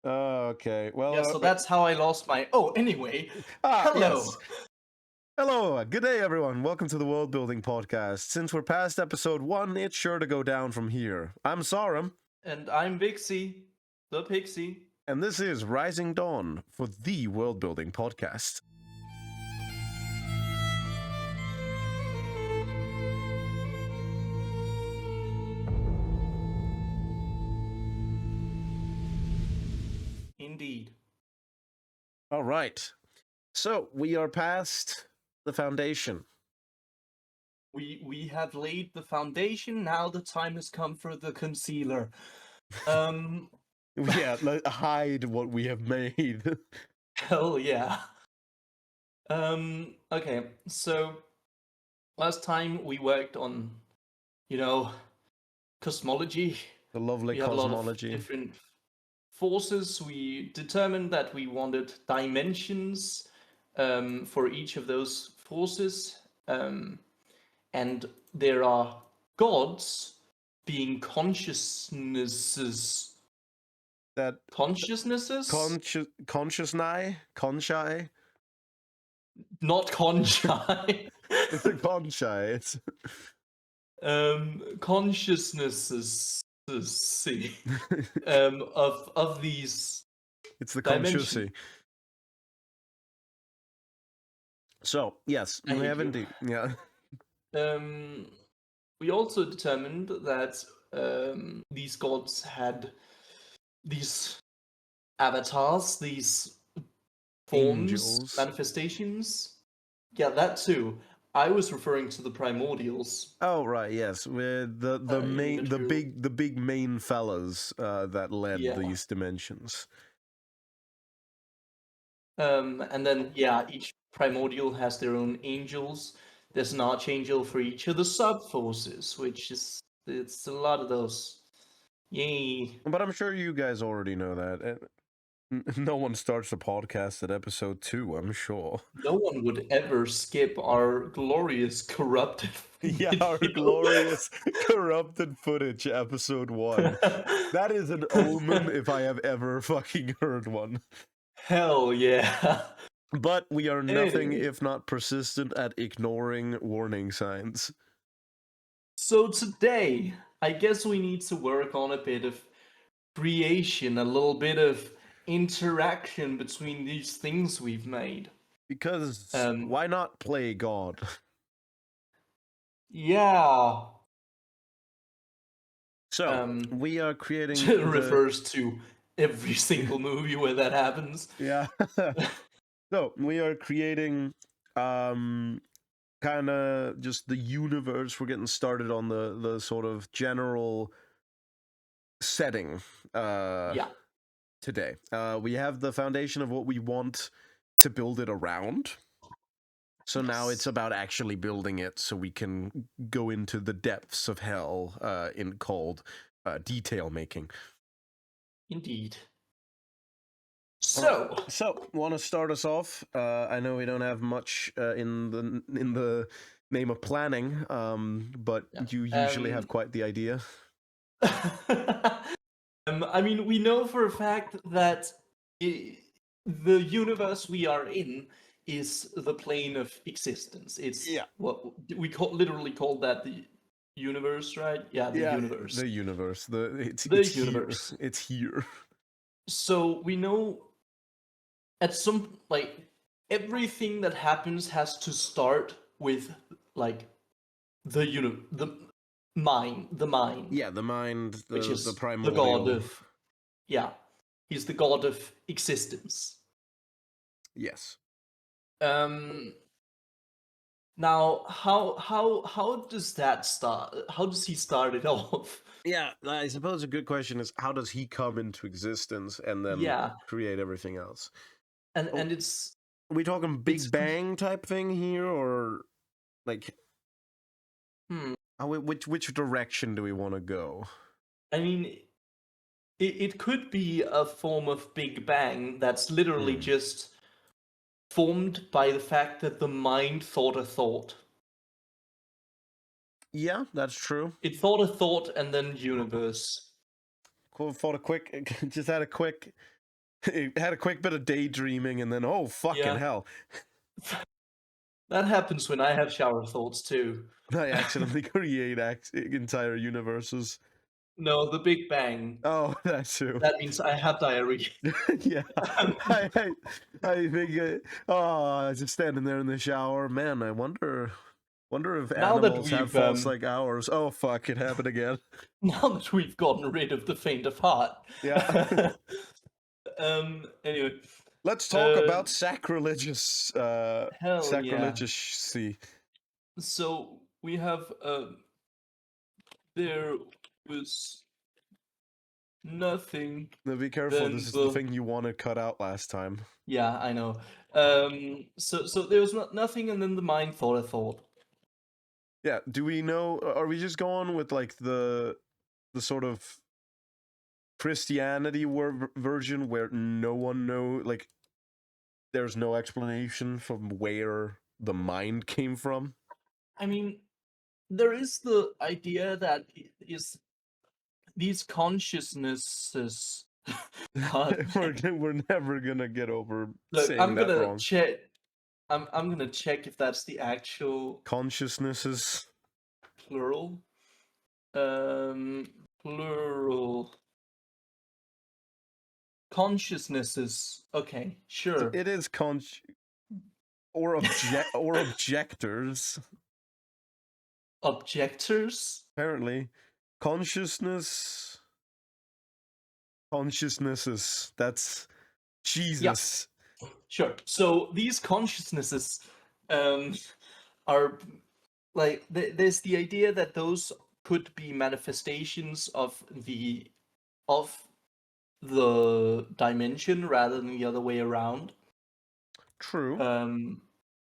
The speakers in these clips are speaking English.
Okay. Well, Yeah, so that's how I lost my... Oh, anyway. Hello. yes. Hello. Good day, everyone. Welcome to the Worldbuilding podcast. Since we're past episode 1, it's sure to go down from here. I'm Sarum. And I'm Vixie, the Pixie. And this is Rising Dawn for the Worldbuilding podcast. Indeed. All right. So we are past the foundation. We have laid the foundation. Now the time has come for the concealer. Yeah, hide what we have made. Hell yeah. Okay, so last time we worked on, cosmology. The lovely We have a lot of cosmology. different forces. We determined that we wanted dimensions for each of those forces. And there are gods being consciousnesses. That Consciousnesses? Conchai? Not conchai. It's a conchai. It's Consciousnesses of these it's the dimensions. consciousy. So yes, we have indeed. Yeah. We also determined that these gods had these avatars, these forms, Angels. manifestations. Yeah, that too. I was referring to the primordials. Oh right, yes, with the big main fellas that led these dimensions. And then each primordial has their own angels. There's an archangel for each of the sub-forces, which is it's a lot of those. Yay! But I'm sure you guys already know that. No one starts a podcast at episode 2, I'm sure. No one would ever skip our glorious corrupted Yeah, our glorious corrupted footage, episode 1. That is an omen if I have ever fucking heard one. Hell yeah. But we are nothing if not persistent at ignoring warning signs. So today, I guess we need to work on a bit of creation, a little bit of interaction between these things we've made. Because why not play God? Yeah. So we are creating. It refers to every single movie where that happens. Yeah. So we are creating kind of just the universe. We're getting started on the sort of general setting today. We have the foundation of what we want to build it around. So now it's about actually building it so we can go into the depths of hell in called detail making. Indeed. So want to start us off? I know we don't have much in the name of planning, but you usually have quite the idea. I mean, we know for a fact that the universe we are in is the plane of existence. It's what we literally call that the universe, right? Yeah, the universe. The universe. It's universe. Here. It's here. So we know at some everything that happens has to start with the mind. Yeah, the mind, which is the primordial. The god of he's the god of existence. Yes. Now, how does that start? How does he start it off? Yeah, I suppose a good question is how does he come into existence and then create everything else? And it's... Are we talking Big Bang type thing here, or like... Which direction do we want to go? I mean, it could be a form of Big Bang that's literally just formed by the fact that the mind thought a thought. Yeah, that's true. It thought a thought and then universe. Cool. Just had a quick It had a quick bit of daydreaming, and then oh fucking Yeah. hell, That happens when I have shower thoughts too. I accidentally create entire universes. No, the Big Bang. Oh, that's true. That means I have diarrhea. Yeah, I, I, I think. Oh, just standing there in the shower, man. I wonder if Now that animals have we've faults like ours. Oh fuck, it happened again. now that we've gotten rid of the faint of heart. Yeah. Anyway. Let's talk about sacrilegious. Hell yeah. Sacrilegious. So we have there was nothing. Now be careful. Then This is the thing you want to cut out last time. Yeah, I know. So there was nothing, and then the mind thought a thought. Yeah. Do we know? Are we just going with like the sort of Christianity version where no one know, like, there's no explanation from where the mind came from? I mean, there is the idea that is these consciousnesses. we're never gonna get over Look, saying I'm that gonna wrong. check. I'm gonna check if that's the actual Consciousnesses. plural. Plural. Consciousnesses. Okay, sure. It is or objectors. Objectors. Apparently, consciousnesses. That's Jesus. Yeah. Sure. So these consciousnesses are like there's the idea that those could be manifestations of the dimension rather than the other way around. True.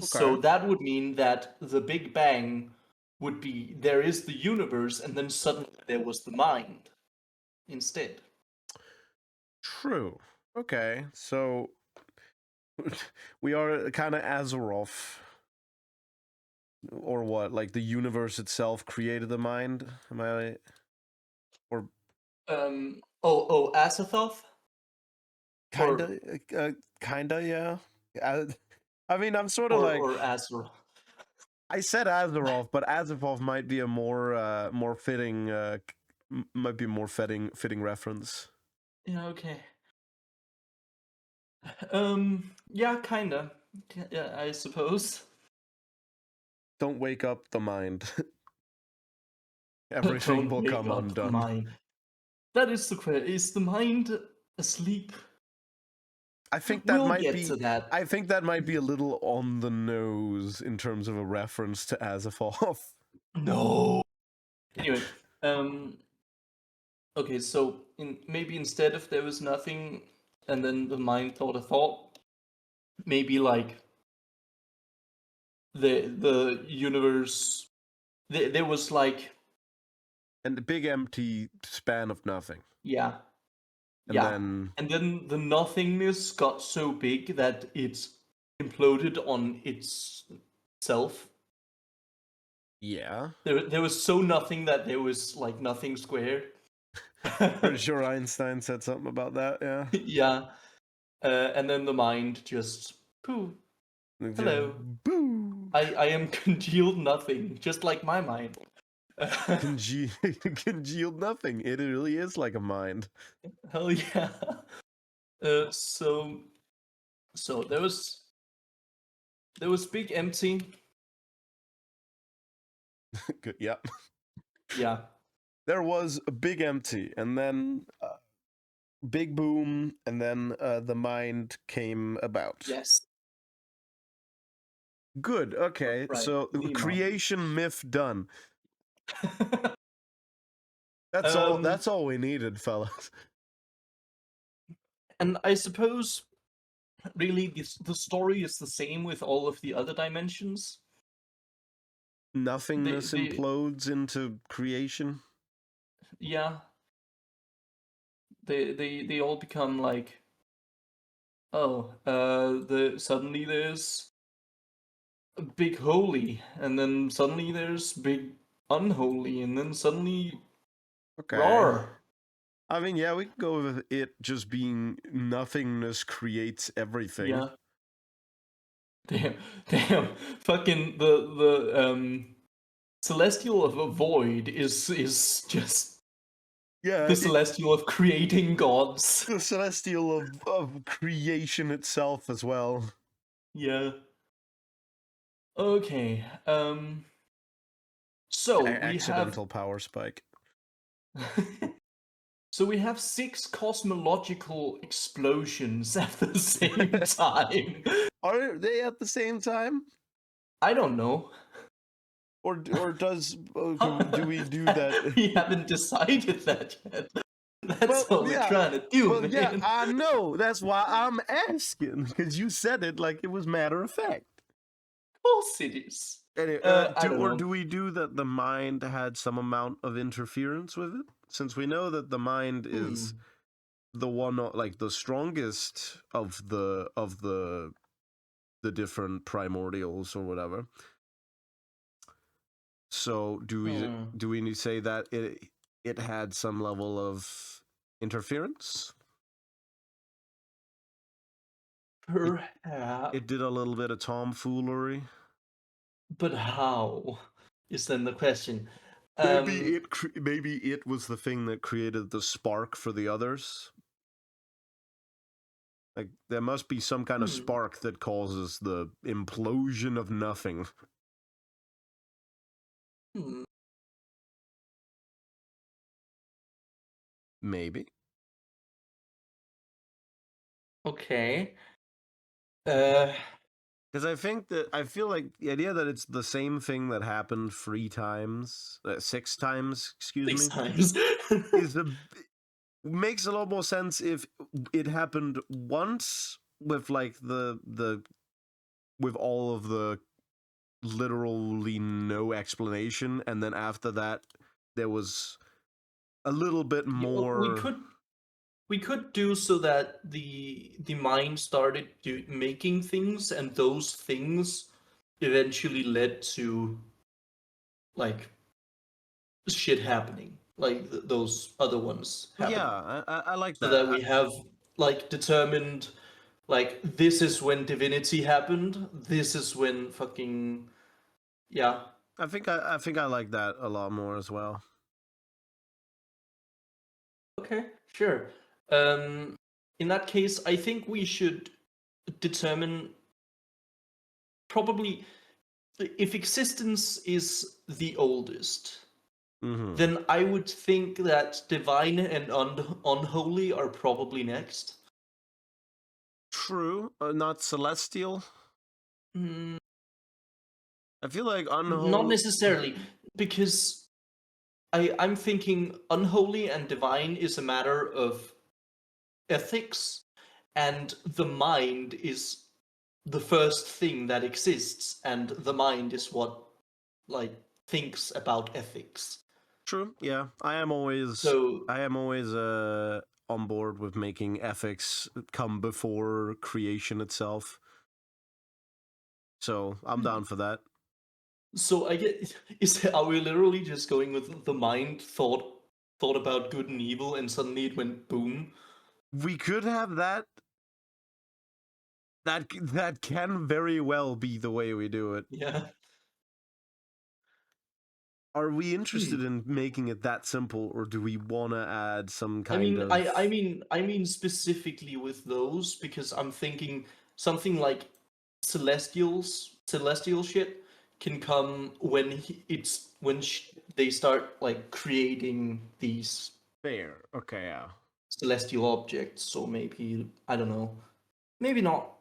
So Okay. that would mean that the Big Bang would be there is the universe, and then suddenly there was the mind instead. True. Okay. So we are kind of Azeroth. Or what? Like the universe itself created the mind? Am I right? Or Azathoth? kinda, yeah. I mean, I'm sort of like, or Azeroth. I said Azeroth, but Azeroth might be a more fitting might be a more fitting reference. Yeah, okay. Yeah, kinda. Yeah, I suppose. Don't wake up the mind. Everything will come undone. Mind. That is the question. Is the mind asleep? I think that We'll might get be. to that. I think that might be a little on the nose in terms of a reference to Azeroth. No. Anyway, okay, so maybe instead if there was nothing, and then the mind thought a thought, maybe like the universe, there was like, and the big empty span of nothing. yeah, and then the nothingness got so big that it imploded on itself. Yeah. There was so nothing that there was like nothing squared. Pretty sure Einstein said something about that, yeah. Yeah. And then the mind just pooh. Hello. Boo. I am congealed nothing, just like my mind. Congealed nothing. It really is like a mind. Hell yeah. So there was big empty. Good. Yeah. Yeah. There was a big empty, and then big boom, and then the mind came about. Yes. Good. Okay. Right. So creation myth done. That's all. That's all we needed, fellas. And I suppose, really, the story is the same with all of the other dimensions. Nothingness implodes into creation. Yeah. They all become like, suddenly there's a big holy, and then suddenly there's big unholy, and then suddenly roar. I mean, yeah, we can go with it just being nothingness creates everything. Yeah. Damn. Fucking the celestial of a void is just Yeah, the celestial of creating gods. the celestial of creation itself as well. Yeah. Okay. So we have Accidental power spike. so we have 6 cosmological explosions at the same time. Are they at the same time? I don't know. Or does do we do that? We haven't decided that yet. That's what we're trying to do, well, man. yeah, I know. That's why I'm asking, because you said it like it was matter of fact. Of course it is. Anyway, I don't know. do we do that the mind had some amount of interference with it? Since we know that the mind is the one, like the strongest of the different primordials or whatever. So do we need to say that it had some level of interference? Perhaps. It did a little bit of tomfoolery. But how is then the question? Maybe it was the thing that created the spark for the others. Like there must be some kind of spark that causes the implosion of nothing. Maybe. Okay. Because I feel like the idea that it's the same thing that happened 3 times, 6 times, excuse me, 6 times. makes a lot more sense if it happened once with like with all of the literally no explanation, and then after that there was a little bit more. We could do so that the mind started making things, and those things eventually led to like shit happening, like those other ones happening. Yeah, I like that. So that we have like determined, like this is when divinity happened. This is when fucking yeah. I think I like that a lot more as well. Okay, sure. In that case, I think we should determine probably if existence is the oldest, then I would think that divine and unholy are probably next. True, not celestial. I feel like unholy. Not necessarily, because I'm thinking unholy and divine is a matter of ethics, and the mind is the first thing that exists, and the mind is what like thinks about ethics. True. Yeah, I am always on board with making ethics come before creation itself. So I'm down for that. So I get are we literally just going with the mind thought about good and evil, and suddenly it went boom? We could have that. That can very well be the way we do it. Yeah. Are we interested in making it that simple, or do we want to add some kind of? I mean specifically with those, because I'm thinking something like celestial shit can come when they start like creating these Fair. Okay. Yeah. celestial objects. So maybe I don't know. Maybe not.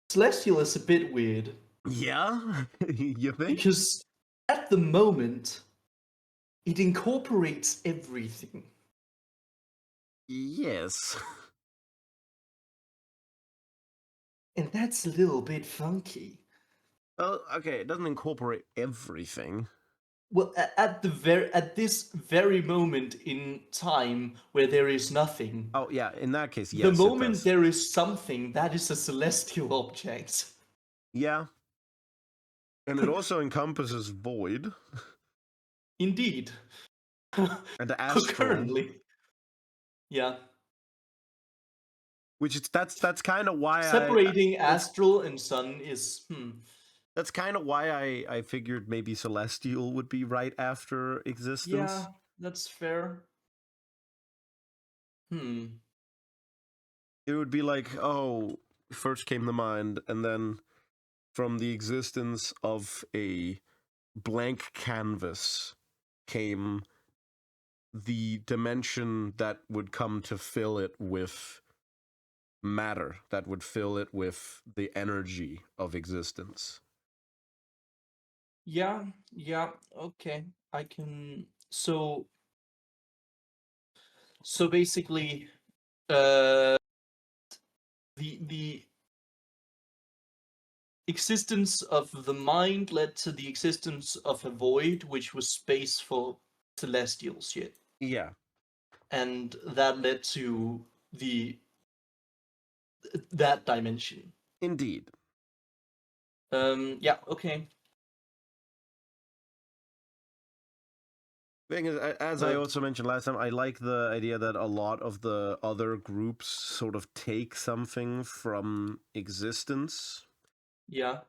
Celestial is a bit weird. Yeah. You think? Because at the moment, it incorporates everything. Yes. And that's a little bit funky. Well, okay, it doesn't incorporate everything. Well, at this very moment in time where there is nothing. Oh yeah, in that case, yes. The moment there is something, that is a celestial object. Yeah. And it also encompasses void. Indeed. and astral, Currently, yeah. which is that's kind of why Separating astral and sun is that's kind of why I figured maybe celestial would be right after existence. yeah, that's fair. Hmm. It would be like, oh, first came to mind, and then from the existence of a blank canvas came the dimension that would come to fill it with matter, that would fill it with the energy of existence. Yeah, yeah, okay. I can so basically the existence of the mind led to the existence of a void, which was space for celestial shit. Yeah, And that led to the that dimension. indeed. Yeah, okay. Thing is, as I But also mentioned last time, I like the idea that a lot of the other groups sort of take something from existence, yeah,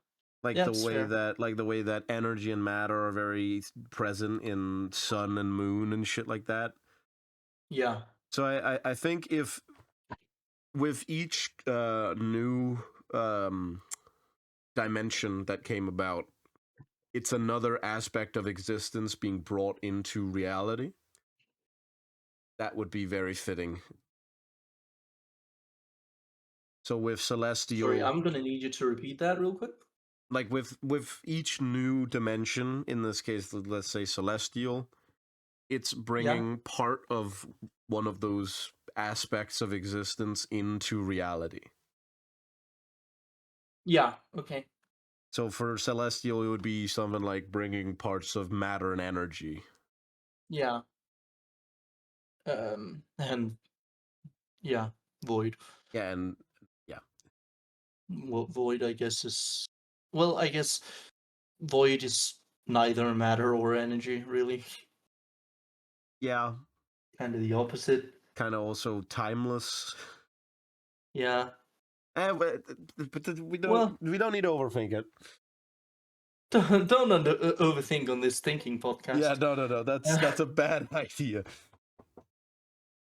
like that's fair. the way that energy and matter are very present in sun and moon and shit like that. Yeah. So I think if with each new um, dimension that came about, it's another aspect of existence being brought into reality. That would be very fitting. So with Sorry, celestial, I'm gonna need you to repeat that real quick. like with each new dimension, in this case, let's say celestial, it's Yeah. bringing part of one of those aspects of existence into reality. Yeah, okay. So for celestial, it would be something like bringing parts of matter and energy. Yeah. And yeah, void. Yeah, and yeah, Well, void, I guess, is well, I guess void is neither matter or energy, really. yeah, Kind of the opposite. kind of also timeless. Yeah. But Well, we don't need to overthink it. don't overthink on this thinking Yeah, podcast. no. That's a bad idea.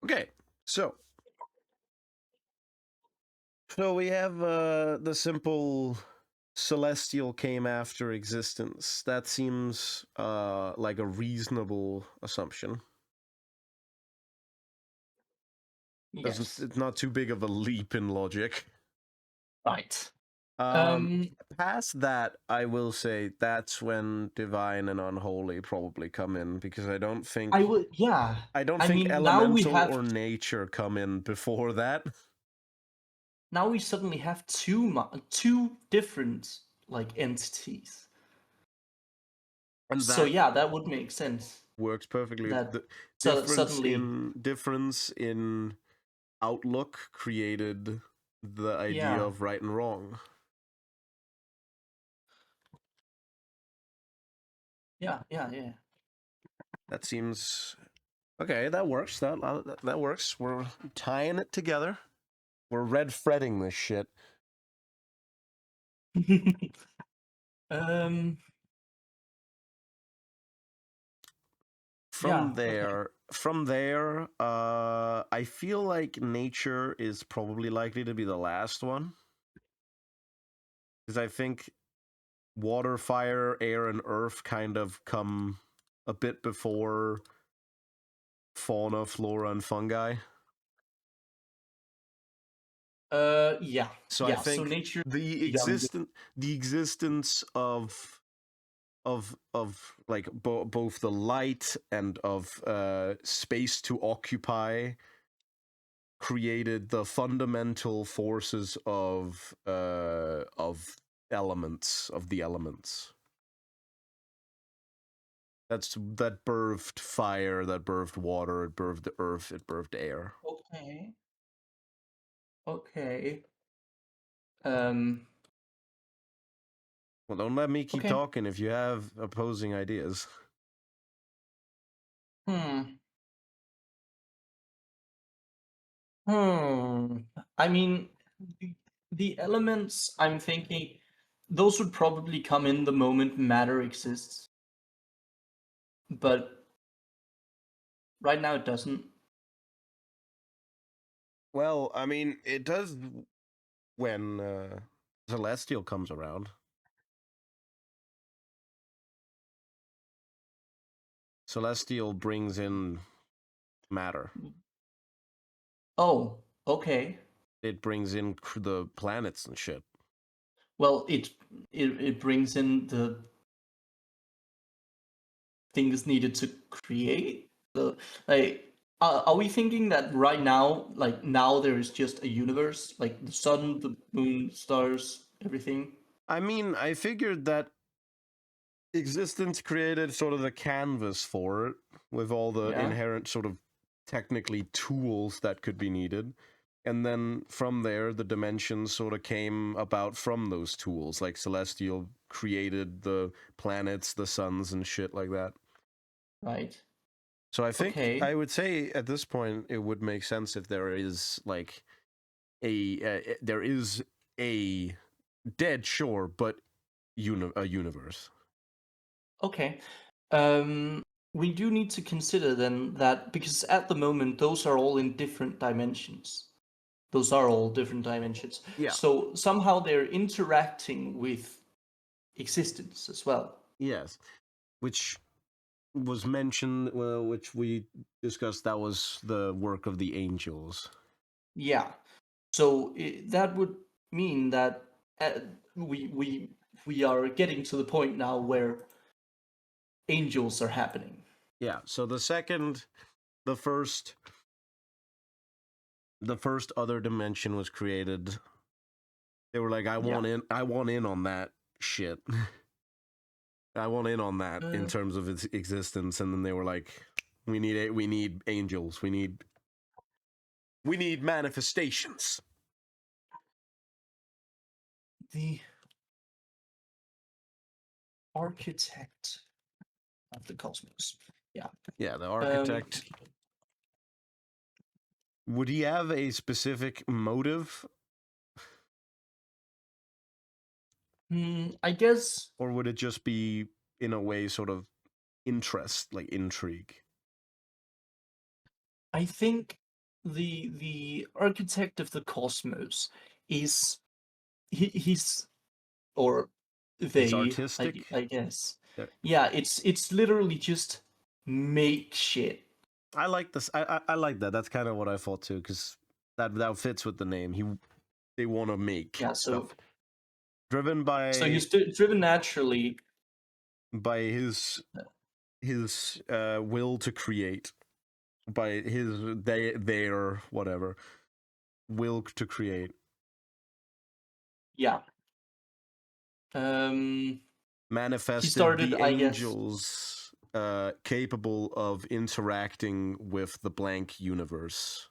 Okay, so we have the simple celestial came after existence. That seems like a reasonable assumption. Doesn't Yes. It's not too big of a leap in logic. Right. Um, Um. Past that, I will say that's when divine and unholy probably come in because I would. Yeah. I don't I think mean, elemental or nature come in before that. now we suddenly have two different like entities. And So that yeah, that would make sense. works perfectly. That The suddenly, difference in outlook created the idea yeah, of right and wrong. yeah. That seems okay. That works. That works. We're tying it together. We're red fretting this shit. um. Yeah. Okay. From there, I feel like nature is probably likely to be the last one because I think water, fire, air, and earth kind of come a bit before fauna, flora, and fungi. Yeah. So I Yeah. So think nature, the young. existence of like both the light and of space to occupy created the fundamental forces of the elements. That birthed fire, that birthed water, it birthed the earth, it birthed air. Okay. Okay. Um. Well, don't let me keep Okay. talking if you have opposing ideas. Hmm. Hmm. I mean, the, the elements I'm thinking, those would probably come in the moment matter exists, but right now it doesn't. Well, I mean, it does when Celestial comes around. Celestial brings in matter. Oh, okay. It brings in the planets and shit. Well, it brings in the things needed to create the like. Are we thinking that right now, like now, there is just a universe, like the sun, the moon, stars, everything? I mean, I figured that existence created sort of the canvas for it with all the Yeah, inherent sort of technically tools that could be needed. And then from there, the dimensions sort of came about from those tools. Like Celestial created the planets, the suns, and shit like that. right. So I think Okay. I would say at this point it would make sense if there is like there is a dead sure, but a universe. Okay. Um, we do need to consider then that because at the moment those are all in different dimensions. Those are all different dimensions. Yeah. So somehow they're interacting with existence as well. Yes. Which was mentioned, which we discussed. That was the work of the angels. Yeah. So that would mean that uh, we we we are getting to the point now where angels are happening. Yeah. So the first, the first other dimension was created. They were like, Yeah. I want in on that shit. I want in on that in Uh, terms of its existence. And then they were like, we need angels. We need manifestations. the architect of the cosmos. Yeah. Yeah, the Um, architect. Would he have a specific motive, I guess or would it just be in a way sort of interest, like intrigue? I think the architect of the cosmos is he's or He's they artistic. I guess. Yeah. Yeah, it's literally just make shit. I like this. I like that. That's kind of what I thought too, because that fits with the name. They want to make Yeah, stuff driven by he's driven naturally. his will to create, by their whatever will to create, Yeah. He manifested started, the I guess. angels capable of interacting with the blank universe.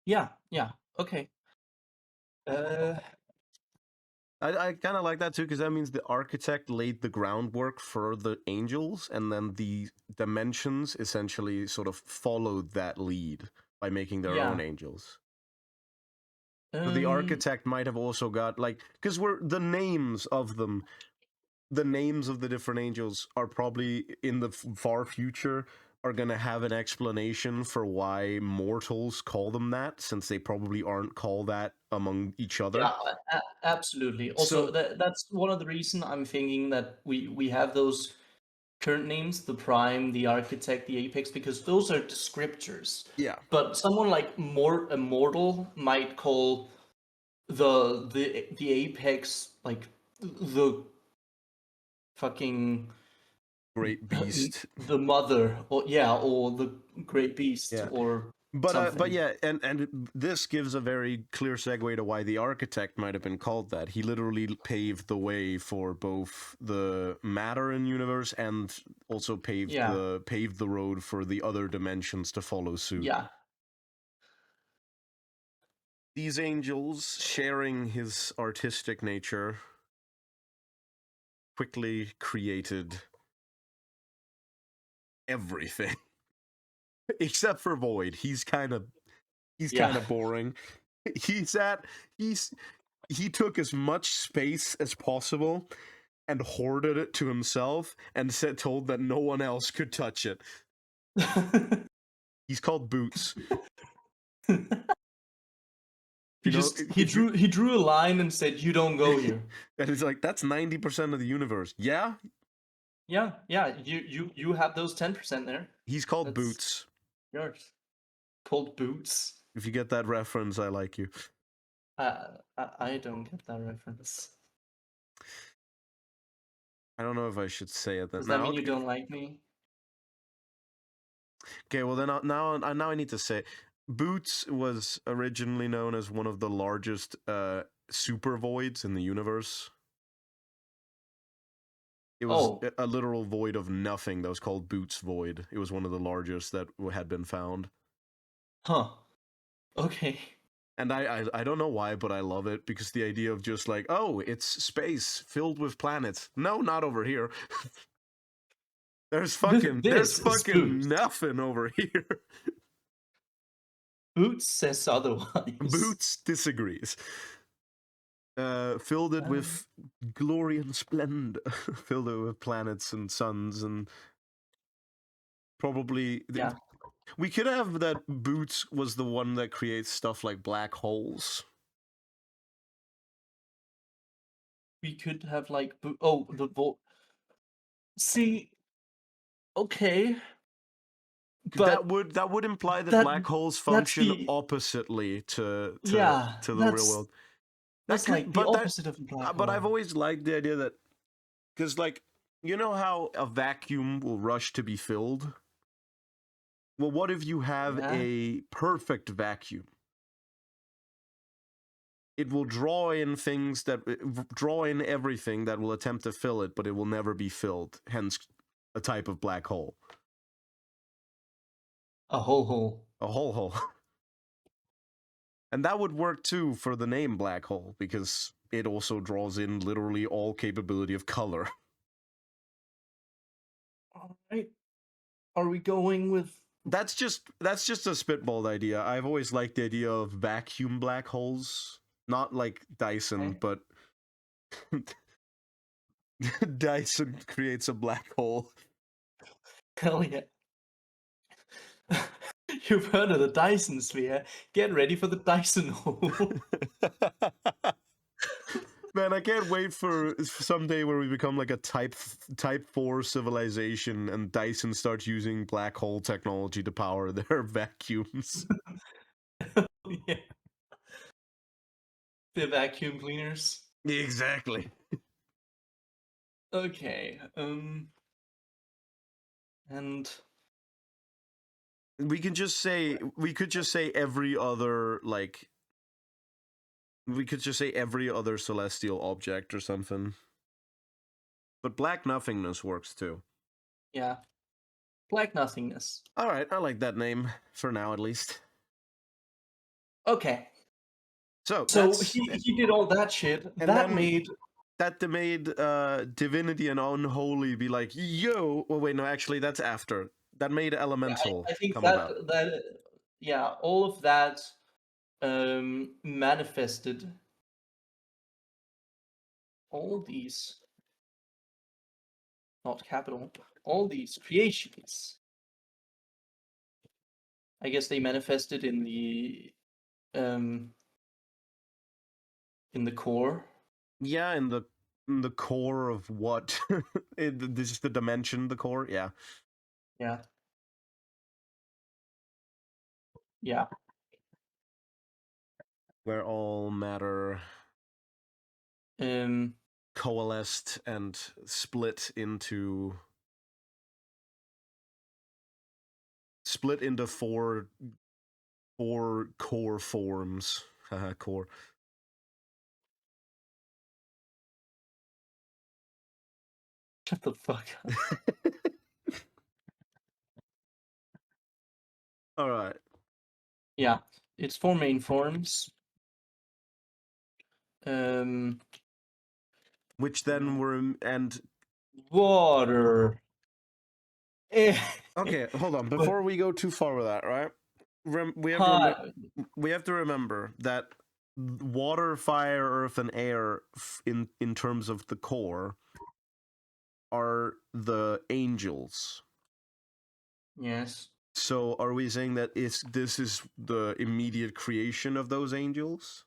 Yeah, yeah. Okay. Uh, I kind of like that too, because that means the architect laid the groundwork for the angels, and then the dimensions essentially sort of followed that lead by making their own yeah. angels. So the Um, architect might have also got like, because we're the names of them, the names of the different angels are probably in the far future are going to have an explanation for why mortals call them that, since they probably aren't called that among each yeah, other. absolutely. Also, So that's one of the reason I'm thinking that we have those current names, the prime, the architect, the apex, because those are descriptors. yeah, But someone like more immortal might call the apex like the fucking great beast. the mother, or yeah, or the great beast Yeah. or But something. yeah, and this gives a very clear segue to why the architect might have been called that. He literally paved the way for both the matter in universe and also Yeah, paved the road for the other dimensions to follow suit. yeah. These angels, sharing his artistic nature, quickly created everything. Except for Void. He's kind of boring. He's he took as much space as possible and hoarded it to himself and told that no one else could touch it. He's called Boots. He drew a line and said, "You don't go here." And it's like, that's 90% of the universe. Yeah? Yeah. You have those 10% there. He's called Boots. Yours. Called Boots. If you get that reference, I like you. I don't get that reference. I don't know if I should say it. Does that mean you don't like me? Okay, well then now I need to say, Boots was originally known as one of the largest super voids in the universe. It was a literal void of nothing that was called Boots Void. It was one of the largest that had been found. Huh. Okay. And I don't know why, but I love it, because the idea of just like, oh, it's space filled with planets. No, not over here. There's fucking nothing over here. Boots says otherwise. Boots disagrees. Filled it with glory and splendor. Filled it with planets and suns and probably... Yeah. We could have that Boots was the one that creates stuff like black holes. We could have like... See... Okay... But that would imply that black holes function oppositely to the real world. That's like the opposite of a black hole. But I've always liked the idea that, because like, you know how a vacuum will rush to be filled? Well, what if you have a perfect vacuum? It will draw in everything that will attempt to fill it, but it will never be filled. Hence, a type of black hole. A whole hole. A whole hole. And that would work too for the name black hole, because it also draws in literally all capability of color. All right. Are we going with... That's just a spitballed idea. I've always liked the idea of vacuum black holes. Not like Dyson, but Dyson creates a black hole. Hell yeah. You've heard of the Dyson sphere. Get ready for the Dyson hole. Man, I can't wait for someday where we become like a type 4 civilization and Dyson starts using black hole technology to power their vacuums. Yeah. The vacuum cleaners. Exactly. Okay. And we could just say every other celestial object or something. But black nothingness works too. Yeah. Black nothingness. All right, I like that name for now at least. Okay. So he did all that shit. And that made Divinity and Unholy be like, yo. Well, wait, no, actually, that's after. That made Elemental. I think come that about. All of that manifested all these, not capital, all these creations. I guess they manifested in the core. Yeah, in the core of what? This is the dimension, the core. Yeah. Yeah. Yeah. Where all matter coalesced and split into four core forms. Core. Shut the fuck up. All right. Yeah, it's 4 main forms. which then were and water. okay, hold on. Before we go too far with that, right? We have to remember that water, fire, earth, and air, in terms of the core, are the angels. Yes. So, are we saying that this is the immediate creation of those angels?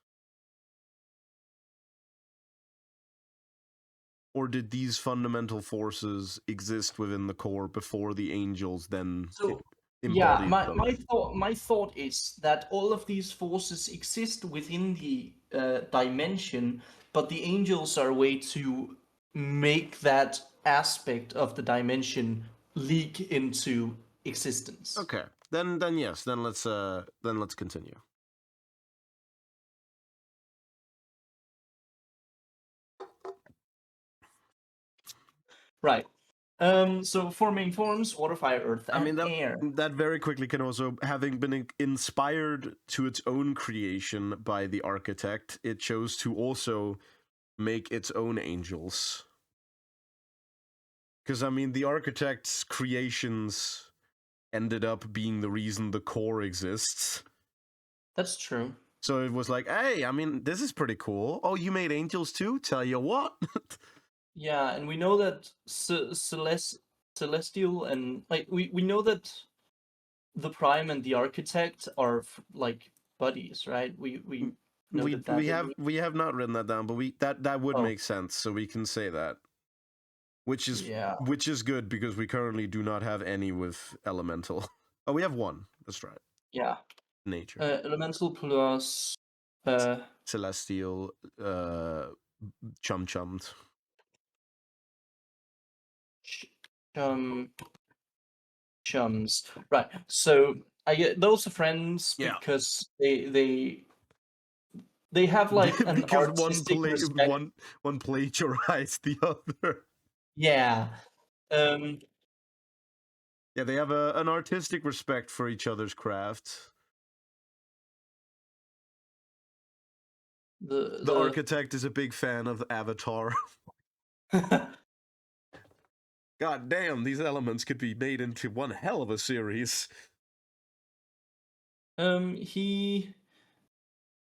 Or did these fundamental forces exist within the core before the angels then embodied them? My thought is that all of these forces exist within the dimension, but the angels are a way to make that aspect of the dimension leak into existence. Okay, then yes, then let's continue. Right. So four main forms: water, fire, earth, and air. That very quickly can also, having been inspired to its own creation by the architect, it chose to also make its own angels. Because, I mean, the architect's creations ended up being the reason the core exists. That's true. So it was like, hey, I mean, this is pretty cool. Oh, you made angels too? Tell you what. Yeah, and we know that celestial and like we know that the prime and the architect are like buddies, right? We know that we have not written that down, but that would Oh. make sense, so we can say that. Which is good because we currently do not have any with elemental. Oh, we have one. That's right. Yeah. Nature. Elemental plus celestial chummed. Chums. Right. So I get those are friends Yeah. because they have like an because artistic respect. one plagiarized the other. Yeah. Yeah, they have an artistic respect for each other's crafts. The architect is a big fan of Avatar. God damn, these elements could be made into one hell of a series. He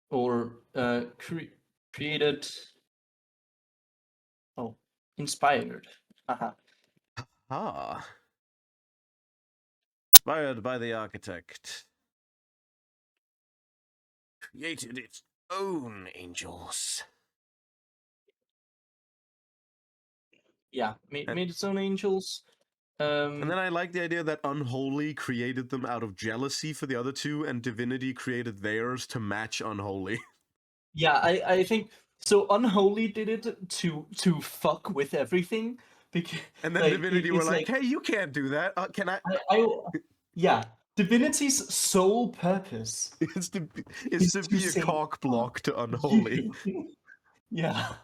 or created. Oh, inspired. Ah. Inspired by the architect. Created its own angels. Yeah, made its own angels. And then I like the idea that Unholy created them out of jealousy for the other two, and Divinity created theirs to match Unholy. Yeah, I think so. Unholy did it to fuck with everything, because and then like, Divinity were like, "Hey, you can't do that. Can I?" Yeah, Divinity's sole purpose is to be a cock block to Unholy. Yeah,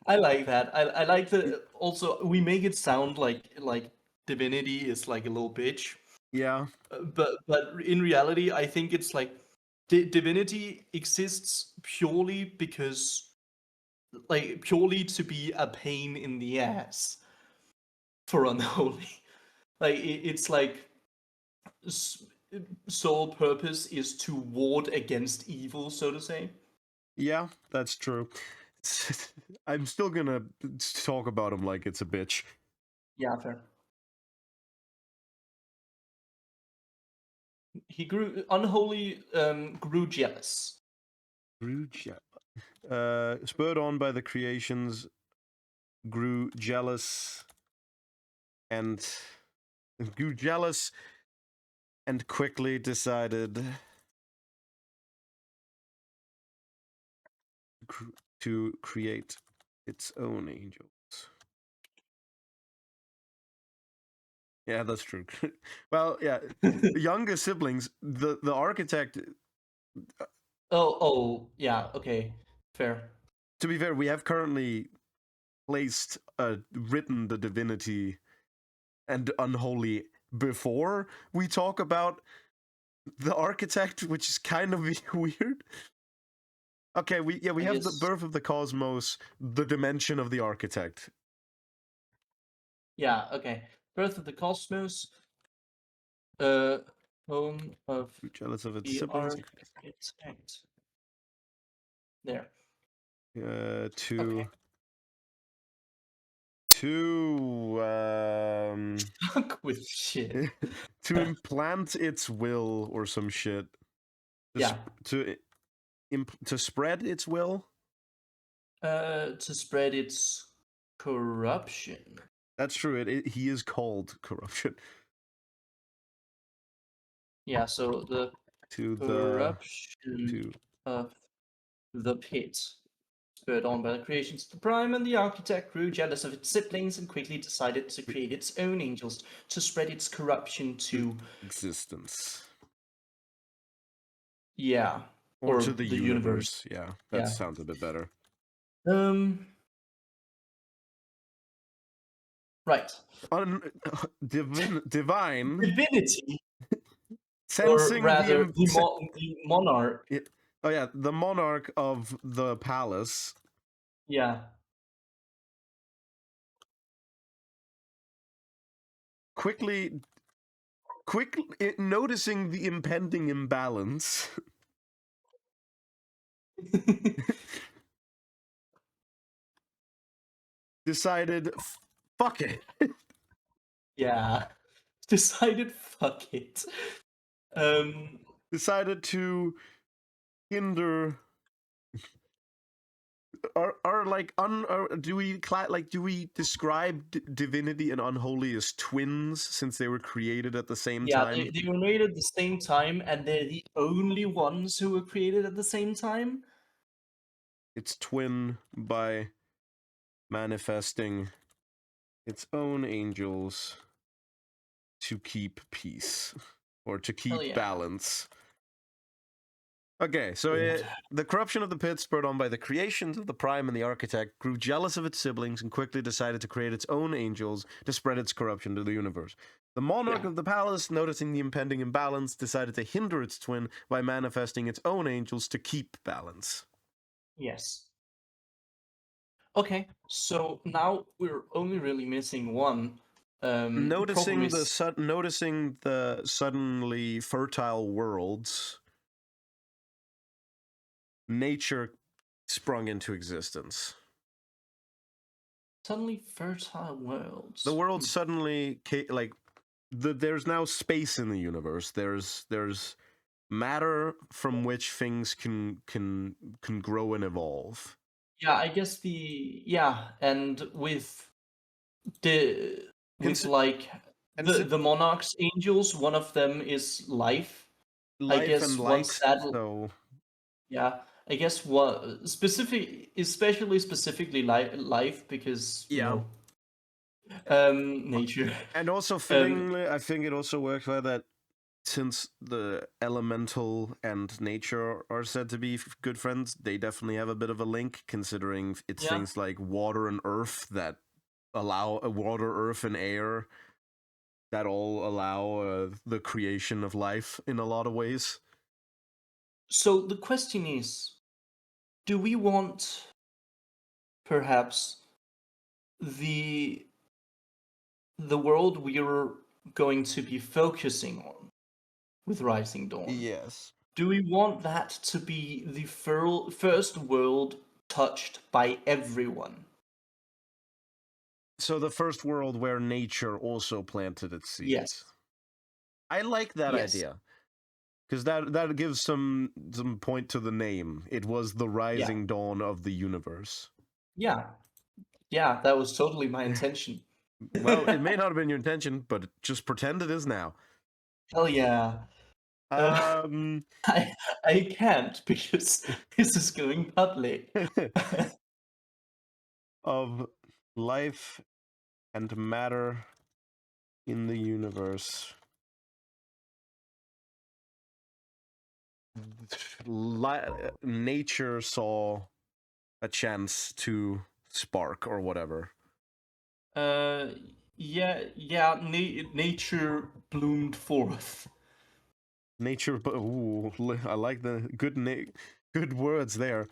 I like that. I like the also we make it sound like Divinity is like a little bitch. Yeah. But in reality, I think it's like Divinity exists purely because, like, purely to be a pain in the ass for Unholy. Like, it's like sole purpose is to ward against evil, so to say. Yeah, that's true. I'm still gonna talk about him like it's a bitch. Yeah, fair. He grew Unholy. Grew jealous. Spurred on by the creations, grew jealous, and quickly decided to create its own angels. Yeah, that's true. Well, yeah, the younger siblings, the architect. Yeah, okay, fair. To be fair, we have currently placed, written the Divinity and Unholy before we talk about the architect, which is kind of weird. Okay, we I have the guess. birth of the cosmos, the dimension of the architect. Yeah. Okay. Birth of the cosmos. Uh, home of Jealous of its the siblings. architect. There. To Okay. Fuck with shit. to implant its will or some shit. Yeah. To spread its will. To spread its corruption. That's true. He is called corruption. Yeah. So the To corruption of the pit. Spurred on by the creations of the Prime, and the architect grew jealous of its siblings and quickly decided to create its own angels to spread its corruption to existence. Yeah. Or to the universe. Yeah, that Yeah. sounds a bit better. Right. Divine. Divinity, or Sensing rather, the monarch. Oh yeah, the monarch of the palace. Yeah. Quickly noticing the impending imbalance. Decided, fuck it. Yeah. Decided, fuck it. Decided to hinder. Do we describe divinity and unholy as twins since they were created at the same time? They were made at the same time, and they're the only ones who were created at the same time. It's twin by manifesting its own angels to keep peace or to keep balance. Okay, so the corruption of the pit, spurred on by the creations of the Prime and the Architect, grew jealous of its siblings and quickly decided to create its own angels to spread its corruption to the universe. The monarch of the palace, noticing the impending imbalance, decided to hinder its twin by manifesting its own angels to keep balance. Yes. Okay, so now we're only really missing one. Noticing the suddenly fertile worlds, nature sprung into existence. Suddenly fertile worlds. The world suddenly there's now space in the universe. There's matter from which things can grow and evolve. Yeah, I guess and with the monarch's angels, one of them is life. I guess and once light. that yeah, I guess especially specifically life, because you know nature. And also fittingly, I think it also works well that since the elemental and nature are said to be good friends, they definitely have a bit of a link, considering it's things like water and earth that allow water, earth, and air that all allow the creation of life in a lot of ways. So the question is, do we want perhaps the world we're going to be focusing on with Rising Dawn? Yes. Do we want that to be the first world touched by everyone? So the first world where nature also planted its seeds. Yes. I like that idea. Because that gives some point to the name. It was the rising dawn of the universe. Yeah. Yeah, that was totally my intention. Well, it may not have been your intention, but just pretend it is now. Hell yeah. I can't, because this is going public. Of life and matter in the universe. Nature saw a chance to spark or whatever. Nature bloomed forth. Nature, I like the good Good words there.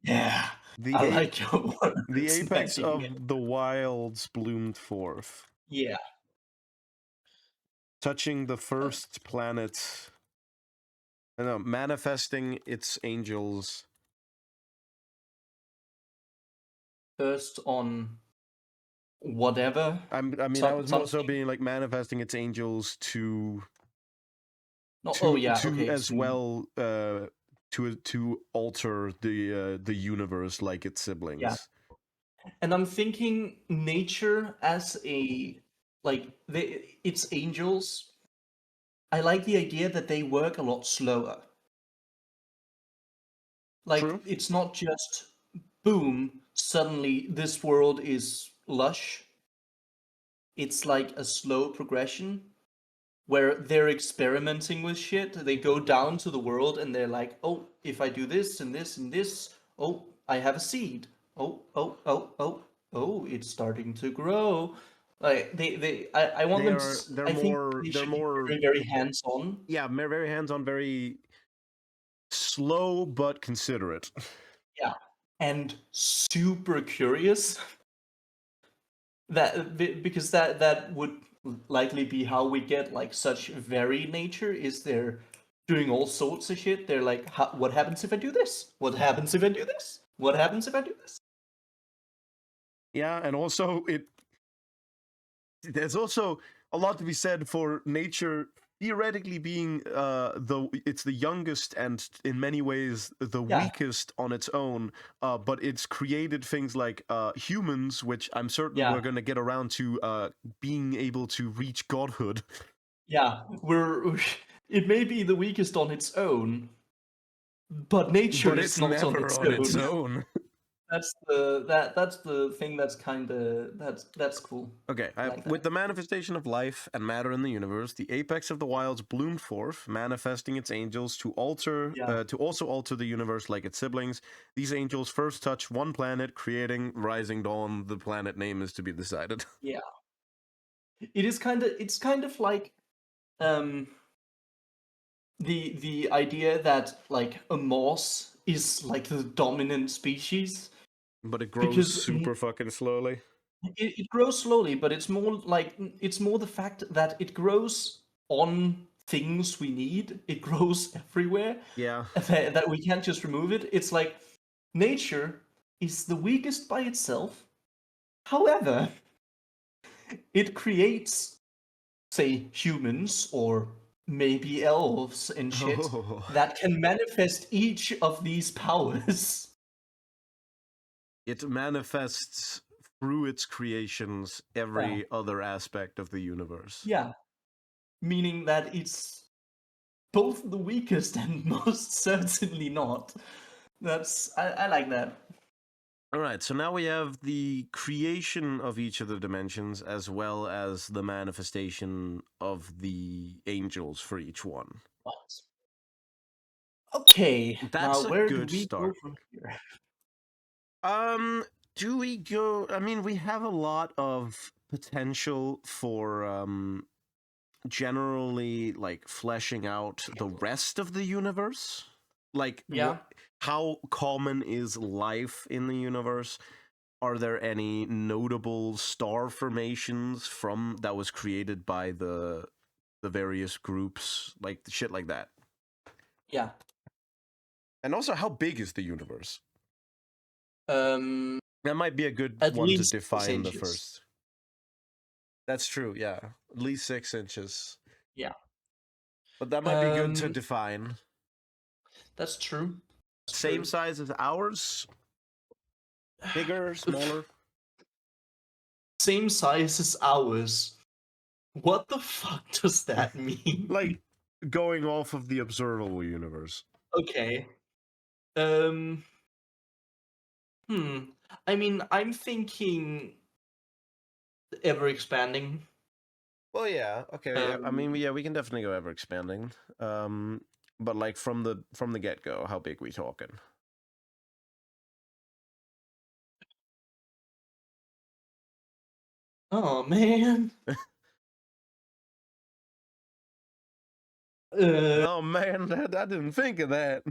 Yeah, The I a- like your words. the apex Backing it. of the wilds bloomed forth, Yeah. touching the first planet. No, manifesting its angels. First on whatever. I mean, I was more so being like manifesting its angels to No, oh yeah, to okay. as well to alter the universe like its Yeah. siblings. And I'm thinking nature as a its angels. I like the idea that they work a lot slower. Like True. it's not just boom, suddenly this world is lush. It's like a slow progression where they're experimenting with shit. They go down to the world and they're like, oh, if I do this and this and this, oh, I have a seed. Oh, it's starting to grow. Like I want them to. They're I think more they they're should be more very, very hands-on. yeah, very hands-on, very slow but considerate. Yeah, and super curious. Because that would likely be how we get like such varied nature. Is they're doing all sorts of shit. They're like, what happens if I do this? What happens if I do this? What happens if I do this? Yeah, and also there's also a lot to be said for nature theoretically being it's the youngest and in many ways the Yeah, weakest on its own, but it's created things like humans, which I'm certain yeah, we're going to get around to being able to reach godhood. yeah. It may be the weakest on its own, but nature But is it's not on never its on its own. own. That's the thing that's kind of that's cool. Okay, I like with that. the manifestation of life and matter in the universe, the apex of the wilds bloomed forth, manifesting its angels to Yeah, to also alter the universe like its siblings. These angels first touch one planet, creating Rising Dawn. The planet name is to be decided. yeah. It's kind of like um the idea that like a moss is like the dominant species But it grows because super fucking slowly. it grows slowly, but it's more the fact that it grows on things we need. It grows everywhere Yeah. that we can't just remove it. It's like nature is the weakest by itself. However, it creates, say, humans or maybe elves and shit Oh. that can manifest each of these powers. It manifests through its creations Yeah. every other aspect of the universe. Yeah. Meaning that it's both the weakest and most certainly not. I like that. All right, so now we have the creation of each of the dimensions as well as the manifestation of the angels for each one. But okay, That's now a where do good we go start. from here? Do we go? I mean, we have a lot of potential for generally like fleshing out the rest of the universe. Like, Yeah. how common is life in the universe? Are there any notable star formations from that was created by the various groups, like shit like that? Yeah. And also, how big is the universe? Um That might be a good at one to least 6 define the inches. first. That's true, yeah. At least 6 inches. Yeah. But that might be good to define. That's true. That's Same true. size as ours? Bigger, smaller? Same size as ours. What the fuck does that mean? Like, going off of the observable universe. Okay. Um I mean, I'm thinking ever expanding. Well, yeah, okay. Yeah, I mean, yeah, we can definitely go ever expanding. But like from the get go, how big we talking? Oh man. Uh, Oh man, I didn't think of that.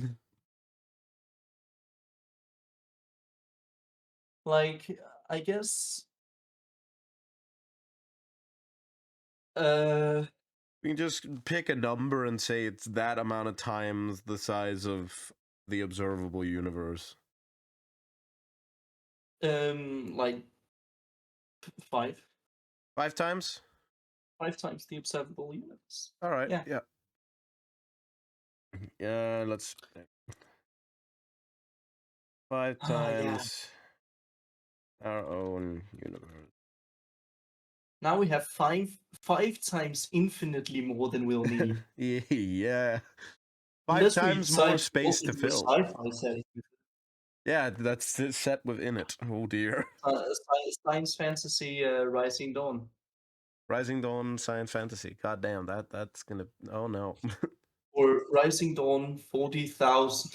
Like, I guess. You can just pick a number and say it's that amount of times the size of the observable universe. Like 5. 5 times? 5 times the observable universe. All right. Yeah. Yeah. Yeah. Let's 5 times our own universe. Now we have 5 times infinitely more than we'll need. Yeah. 5 Unless we times more decide to go space to into a fill. sci-fi setting. Yeah, that's set within it. Oh dear. Science fantasy Rising Dawn. Rising Dawn science fantasy. God damn, that's gonna. Oh no. Or Rising Dawn 40,000.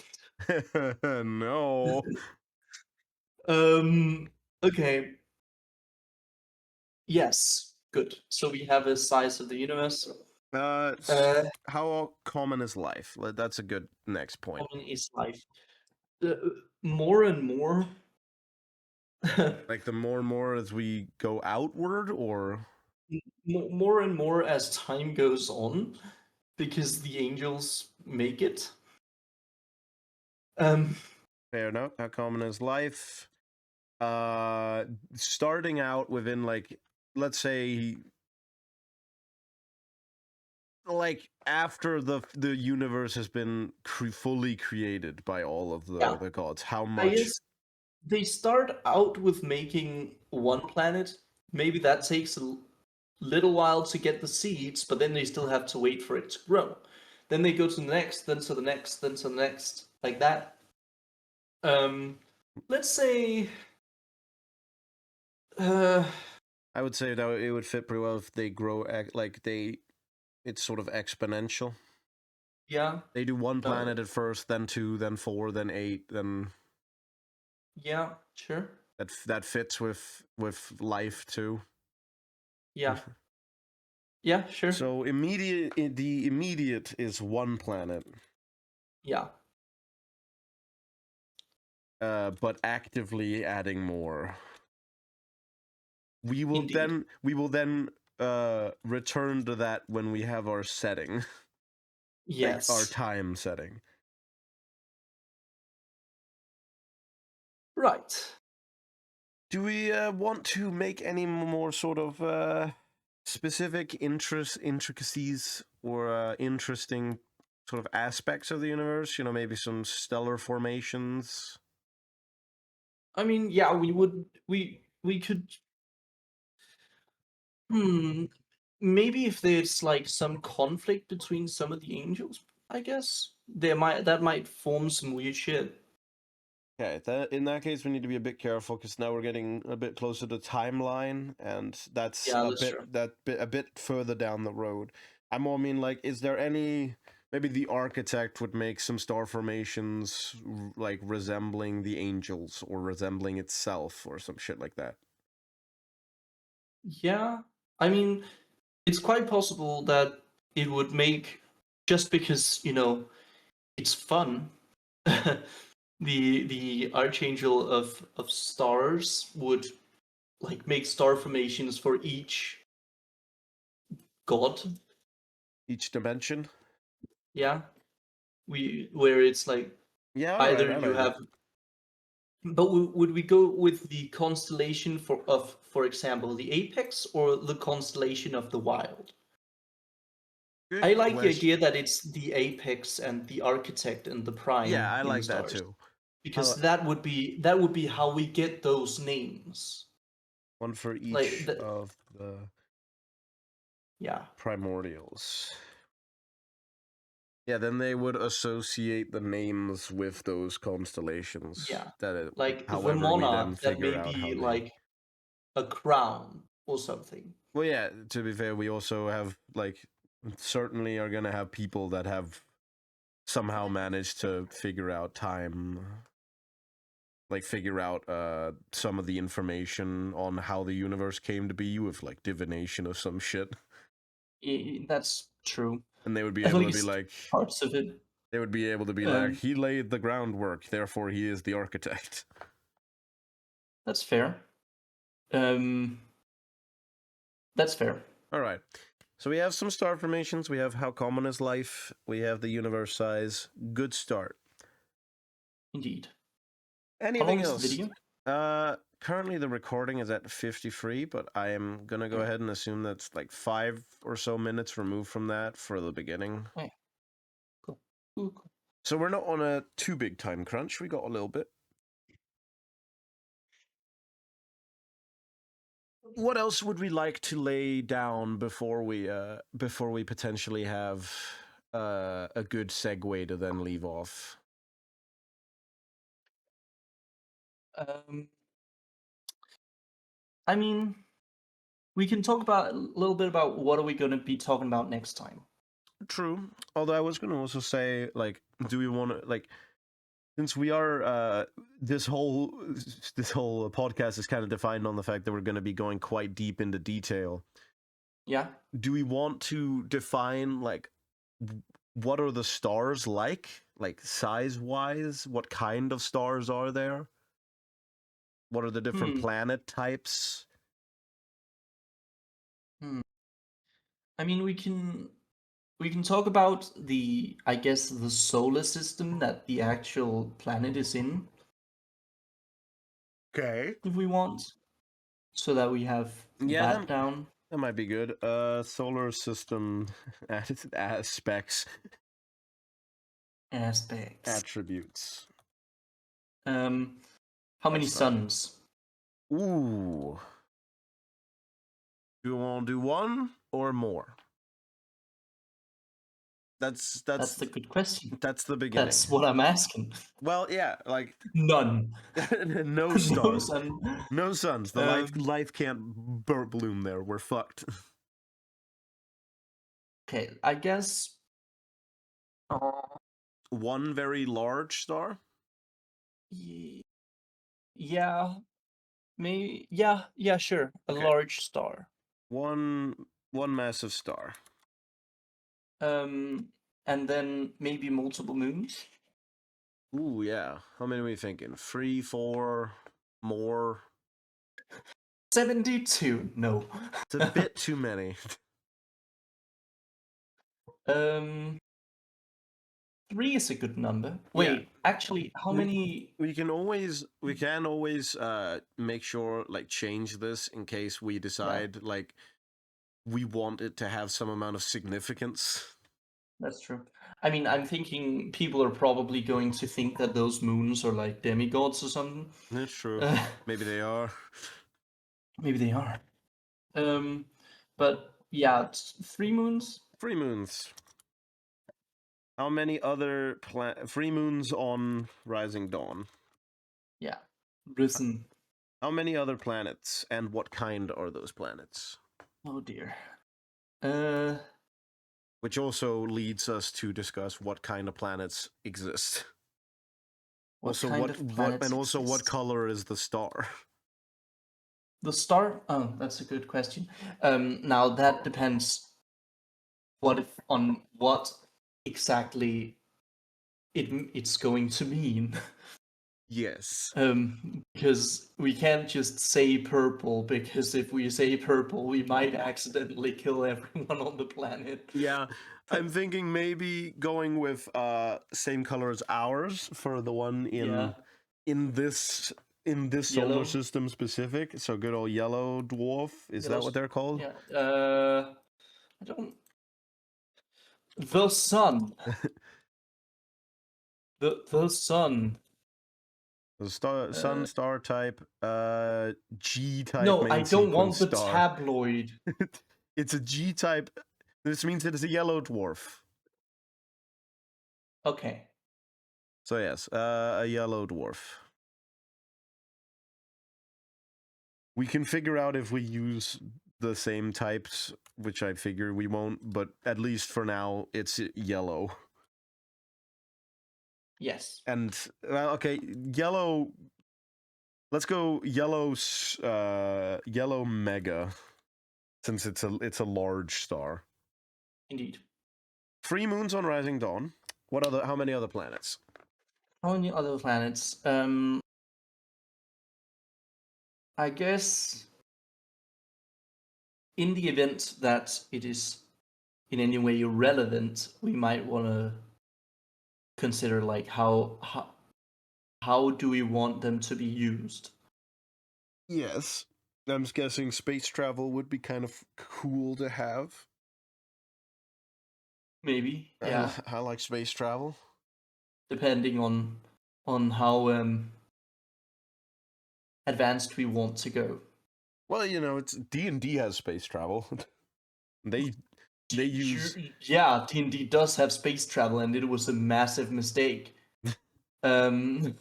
No. Okay. Yes. Good. So we have a size of the universe. How common is life? That's a good next point. Common is life. More and more. Like the more and more as we go outward, or More and more as time goes on, because the angels make it. fair enough. How common is life? Starting out within like, let's say, like after the universe has been fully created by all of the gods. How I much? guess they start out with making one planet. Maybe that takes a little while to get the seeds, but then they still have to wait for it to grow. Then they go to the next, then to the next, then to the next, like that. Let's say. I would say that it would fit pretty well if they grow like it's sort of exponential. Yeah. They do one planet at first, then 2, then 4, then 8, then. Yeah, sure. That fits with life too. Yeah. Yeah, sure. So the immediate is one planet. Yeah. But actively adding more. We will Indeed. then return to that when we have our setting. Yes. Like our time setting. Right. Do we want to make any more sort of specific intricacies or interesting sort of aspects of the universe? You know, maybe some stellar formations. I mean, yeah, we could. Maybe if there's like some conflict between some of the angels, I guess that might form some weird shit. Okay, in that case, we need to be a bit careful because now we're getting a bit closer to timeline, and that's True. a bit further down the road. I more mean like, is there any maybe the architect would make some star formations like resembling the angels or resembling itself or some shit like that. Yeah, I mean, it's quite possible that it would make, just because it's fun. The archangel of stars would like make star formations for each god. Each dimension. Yeah, where it's like either I you like have. that. But would we go with the constellation for example, the apex, or the constellation of the wild? Good I like the question. idea that it's the apex and the architect and the prime. Yeah, I in like the that stars. too. Because that would be how we get those names. One for Like each of the primordials. Yeah, then they would associate the names with those constellations. Yeah. Like the monarch that may out how be they. like a crown or something. Well, yeah. To be fair, we also have like certainly are gonna have people that have somehow managed to figure out time, like figure out some of the information on how the universe came to be with like divination or some shit. That's true. And they would be At able to be least like parts of it. they would be able to be like, he laid the groundwork, therefore he is the architect. That's fair. That's fair. All right. So we have some star formations. We have how common is life. We have the universe size. Good start. Indeed. How long Anything is the else? video? Currently the recording is at 53, but I am gonna go ahead and assume that's like 5 or so minutes removed from that for the beginning. Okay. Cool. Cool. So we're not on a too big time crunch. We got a little bit. What else would we like to lay down before we potentially have a good segue to then leave off? I mean, we can talk about a little bit about what are we going to be talking about next time. True. Although I was going to also say, like, do we want to, like, since we are this whole podcast is kind of defined on the fact that we're going to be going quite deep into detail. Yeah. Do we want to define, like, what are the stars like size wise? What kind of stars are there? What are the different planet types? I mean, we can talk about I guess the solar system that the actual planet is in. Okay. If we want, so that we have that down. That might be good. Solar system aspects. Attributes. How many suns? Ooh. Do you want to do one or more? That's the good question. That's the beginning. That's what I'm asking. Well, yeah, like none. No stars. No sun. No suns. The life can't bloom there. We're fucked. Okay, I guess one very large star? Yeah. Maybe yeah, sure. A large star. One massive star. And then maybe multiple moons. Ooh, yeah. How many are we thinking? 3, 4, more? 72. No. It's a bit too many. 3 is a good number. Wait, actually, how many? We can always make sure, like, change this in case we decide like we want it to have some amount of significance. That's true. I mean, I'm thinking people are probably going to think that those moons are like demigods or something. That's true. Maybe they are. Maybe they are. But yeah, 3 moons. 3 moons. How many other 3 moons on Rising Dawn? Yeah, risen. How many other planets, and what kind are those planets? Oh dear. Which also leads us to discuss what kind of planets exist. What color is the star? The star? Oh, that's a good question. Now that depends on what exactly it's going to mean. Yes. Because we can't just say purple, because if we say purple, we might accidentally kill everyone on the planet. Yeah, I'm thinking maybe going with same color as ours for the one in this solar system specific. So good old yellow dwarf. Is that what they're called? Yeah. I don't. The sun. the sun. The sun star type, G type. No, main I don't want the star. tabloid. It's a G type. This means it is a yellow dwarf. Okay. So yes, a yellow dwarf. We can figure out if we use the same types, which I figure we won't, but at least for now, it's yellow. Yes. And okay, yellow. Let's go yellow. Yellow mega, since it's a large star. Indeed. 3 moons on Rising Dawn. How many other planets? How many other planets? I guess in the event that it is in any way irrelevant, we might want to consider like how do we want them to be used? Yes. I'm guessing space travel would be kind of cool to have. Maybe, yeah, I like space travel. depending on how advanced we want to go. Well, it's D&D has space travel. they use Yeah, D&D does have space travel, and it was a massive mistake. Um,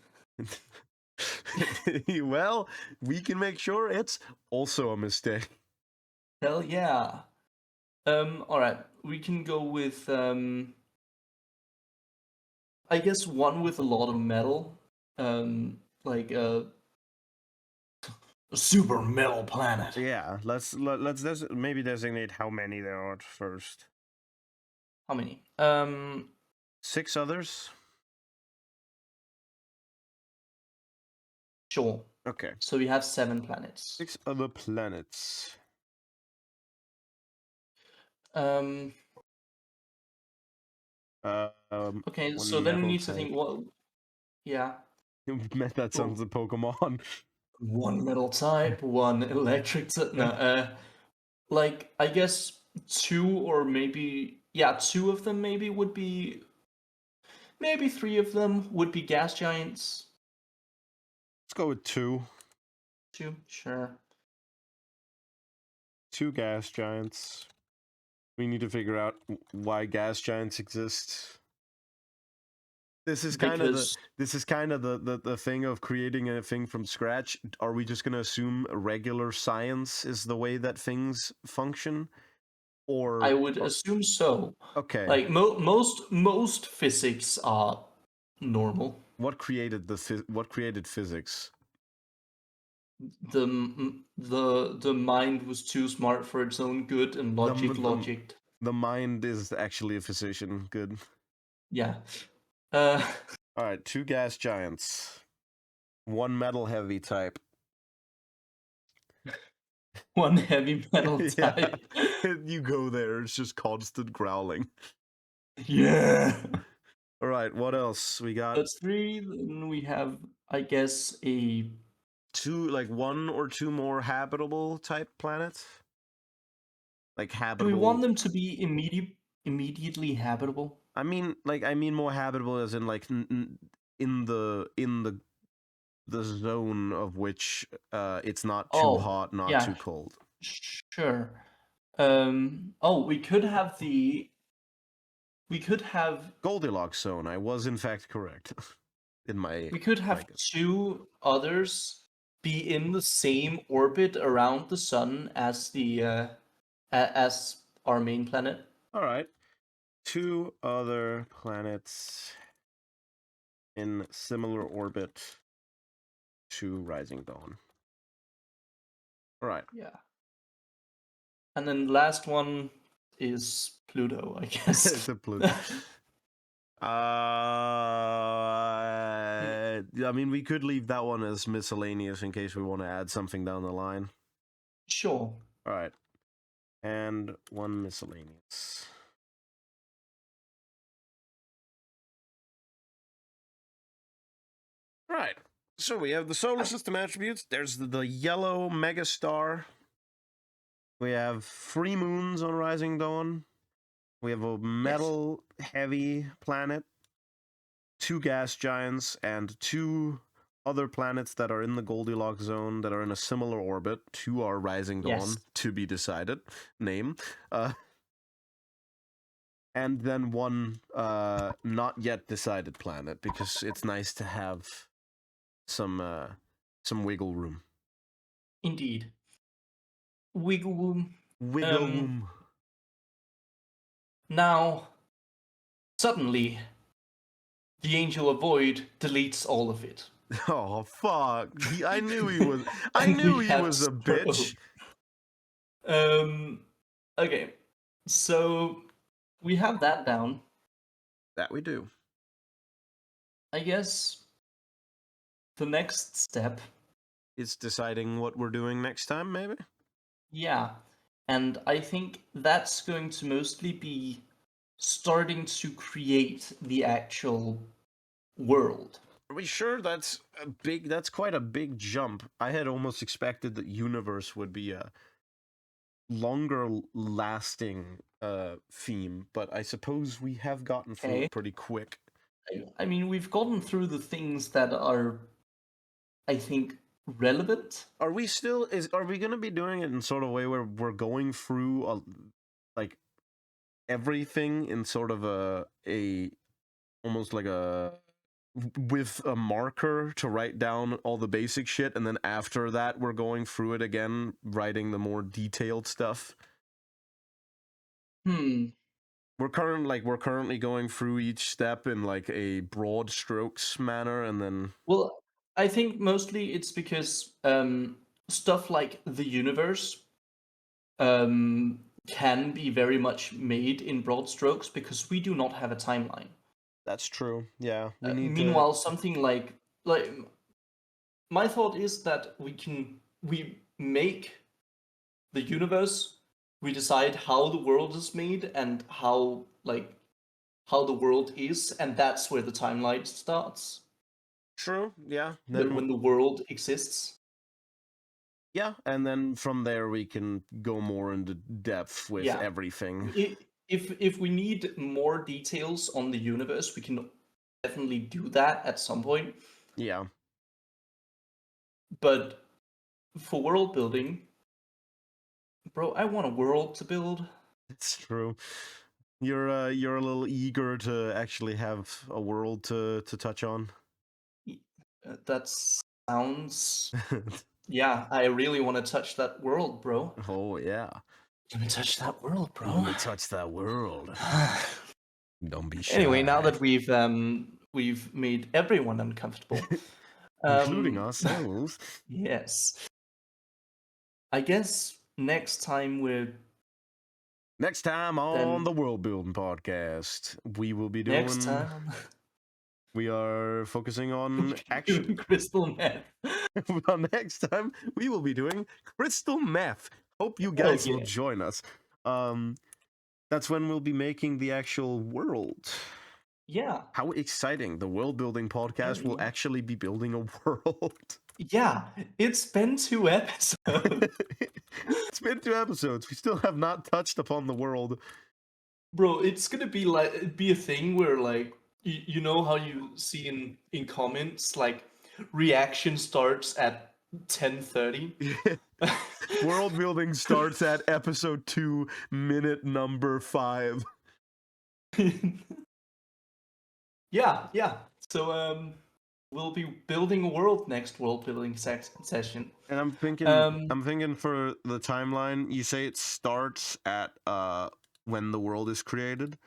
well, we can make sure it's also a mistake. Hell yeah. All right, we can go with I guess one with a lot of metal, like a super metal planet. Yeah, let's maybe designate how many there are first. How many? 6 others. Sure. Okay. So we have 7 planets. 6 other planets. Um. Okay, so then we need to think. What? Yeah. That sounds a Pokemon. One metal type, one electric type. No, like I guess 2 or maybe 2 of them maybe would be. Maybe 3 of them would be gas giants. Let's go with 2. 2, sure. 2 gas giants. We need to figure out why gas giants exist. This is kind of the thing of creating a thing from scratch. Are we just going to assume regular science is the way that things function? Or I would assume so. Okay. Like most physics are normal. What created physics? The mind was too smart for its own good, and logic. The mind is actually a physician. Good. Yeah. All right, 2 gas giants. 1 metal heavy type. One heavy metal type. You go there, it's just constant growling. Yeah. All right, what else? We got That's 3. Then we have, I guess, a 2, like 1 or 2 more habitable type planets. Like habitable. Do we want them to be immediately habitable? I mean more habitable as in like in the zone of which it's not too hot, not too cold. Sure. We could have Goldilocks zone. I was in fact correct. We could have 2 others be in the same orbit around the sun as the as our main planet. All right. 2 other planets in similar orbit to Rising Dawn. All right. Yeah. And then the last one is Pluto, I guess. It's a Pluto. I mean, we could leave that one as miscellaneous in case we want to add something down the line. Sure. All right. And 1 miscellaneous. Right. So we have the solar system attributes. There's the yellow megastar. We have 3 moons on Rising Dawn. We have a metal heavy planet, 2 gas giants, and 2 other planets that are in the Goldilocks zone that are in a similar orbit to our Rising Dawn, to be decided. Name. And then 1 not yet decided planet, because it's nice to have some wiggle room. Indeed. Wiggle room. Wiggle room. Now, suddenly, the Angel of Void deletes all of it. Oh fuck! I knew he was. I knew he was a bitch. Okay, so we have that down. That we do. I guess the next step it's deciding what we're doing next time, maybe? Yeah. And I think that's going to mostly be starting to create the actual world. Are we sure that's that's quite a big jump? I had almost expected that universe would be a longer lasting theme, but I suppose we have gotten through it pretty quick. I mean, we've gotten through the things that are, I think, relevant. Are we going to be doing it in sort of a way where we're going through like everything in sort of a almost like a with a marker to write down all the basic shit, and then after that we're going through it again, writing the more detailed stuff? We're currently going through each step in like a broad strokes manner, and then Well, I think mostly it's because stuff like the universe can be very much made in broad strokes because we do not have a timeline. that's true. Yeah, we need meanwhile, something like my thought is that we make the universe, we decide how the world is made and how the world is, and that's where the timeline starts. True. Yeah. When the world exists. Yeah, and then from there we can go more into depth with everything. If we need more details on the universe, we can definitely do that at some point. Yeah. But for world building, bro, I want a world to build. It's true. You're a little eager to actually have a world to touch on. That sounds. Yeah, I really want to touch that world, bro. Oh yeah. Let me touch that world, bro. Let me touch that world. Don't be shy. Anyway, now that we've made everyone uncomfortable, including ourselves. Yes. I guess next time on the World Building podcast, we will be doing. Next time, we are focusing on action. Crystal meth. Well, next time we will be doing crystal meth. Hope you guys will join us. That's when we'll be making the actual world. Yeah. How exciting. The World Building podcast will actually be building a world. Yeah, it's been 2 episodes. It's been 2 episodes. We still have not touched upon the world. Bro, it's gonna be a thing where like you know how you see in comments like reaction starts at 10:30. World building starts at episode 2, minute number 5. Yeah. So we'll be building a world next world building session. And I'm thinking for the timeline, you say it starts at when the world is created.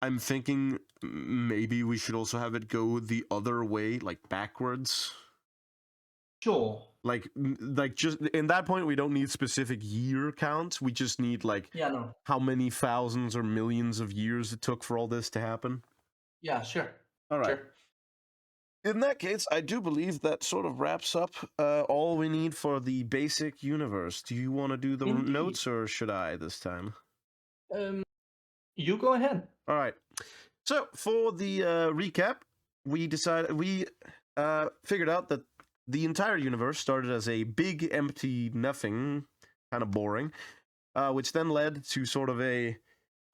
I'm thinking maybe we should also have it go the other way, like backwards. Sure. Like just in that point, we don't need specific year counts. We just need how many thousands or millions of years it took for all this to happen. Yeah, sure. All right. Sure. In that case, I do believe that sort of wraps up all we need for the basic universe. Do you want to do the notes, or should I this time? You go ahead. All right. So for the recap, we figured out that the entire universe started as a big empty nothing, kind of boring, which then led to sort of a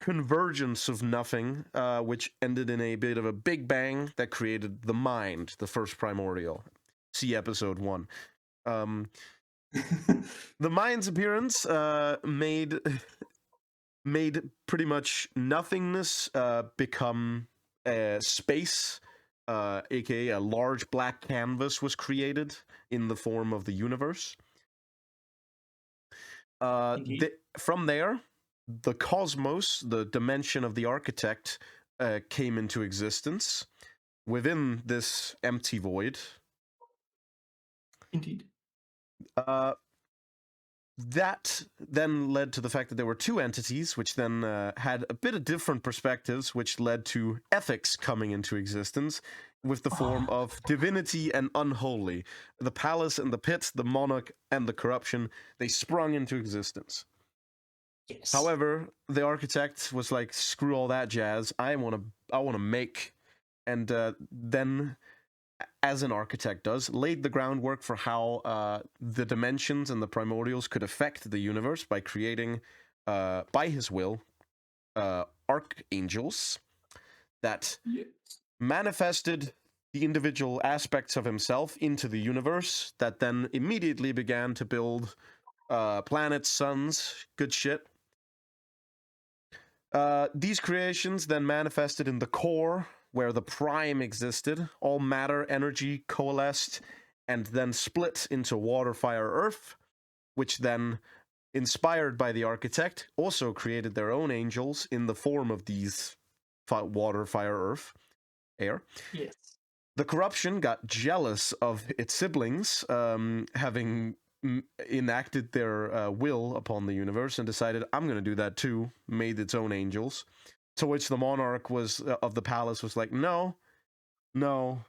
convergence of nothing, which ended in a bit of a big bang that created the mind, the first primordial. See episode 1. The mind's appearance made pretty much nothingness become space, aka a large black canvas was created in the form of the universe. From there, the cosmos, the dimension of the architect, came into existence within this empty void. Indeed. That then led to the fact that there were 2 entities, which then had a bit of different perspectives, which led to ethics coming into existence, with the form of divinity and unholy. The palace and the pit, the monarch and the corruption, they sprung into existence. Yes. However, the architect was like, "Screw all that jazz. I want to make," and then, as an architect does, laid the groundwork for how the dimensions and the primordials could affect the universe by creating, by his will, archangels that manifested the individual aspects of himself into the universe, that then immediately began to build planets, suns, good shit. These creations then manifested in the core, where the prime existed. All matter, energy coalesced and then split into water, fire, earth, which then, inspired by the architect, also created their own angels in the form of these water, fire, earth, air. Yes. The corruption got jealous of its siblings, having enacted their will upon the universe, and decided, "I'm going to do that too." Made its own angels. To which the monarch was of the palace was like, "No, no,"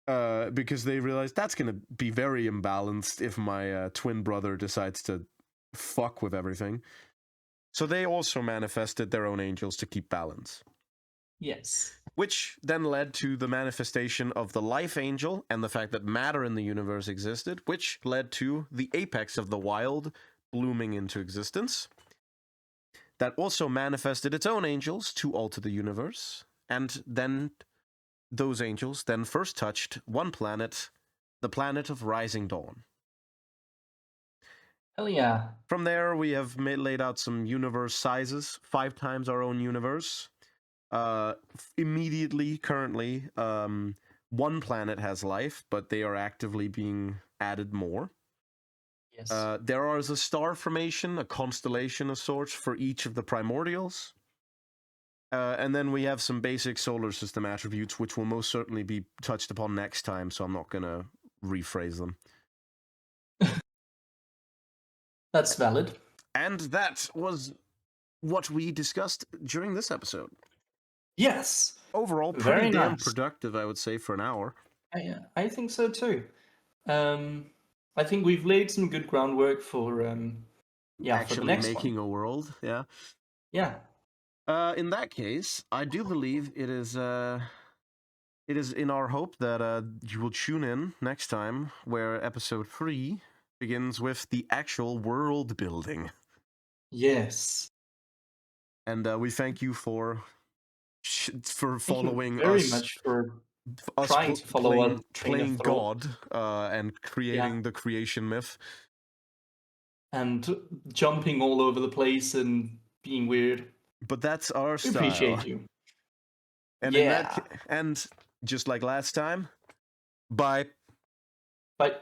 because they realized that's going to be very imbalanced if my twin brother decides to fuck with everything. So they also manifested their own angels to keep balance. Yes. Which then led to the manifestation of the life angel and the fact that matter in the universe existed, which led to the apex of the wild blooming into existence. That also manifested its own angels to alter the universe, and then those angels then first touched one planet, the planet of Rising Dawn. Hell yeah. From there, we have laid out some universe sizes, 5 times our own universe. Immediately, currently, one planet has life, but they are actively being added more. Yes. There is a star formation, a constellation of sorts for each of the primordials. And then we have some basic solar system attributes, which will most certainly be touched upon next time, so I'm not going to rephrase them. That's valid. And that was what we discussed during this episode. Yes. Overall, pretty damn productive, I would say, for an hour. I think so too. I think we've laid some good groundwork for actually for the next making one. A world. Yeah. Yeah. In that case, I do believe it is in our hope that you will tune in next time, where episode 3 begins with the actual world building. Yes. And we thank you for following very us. Much for trying to follow playing God and creating the creation myth. And jumping all over the place and being weird. But that's our style. We appreciate you. And and just like last time, bye. Bye.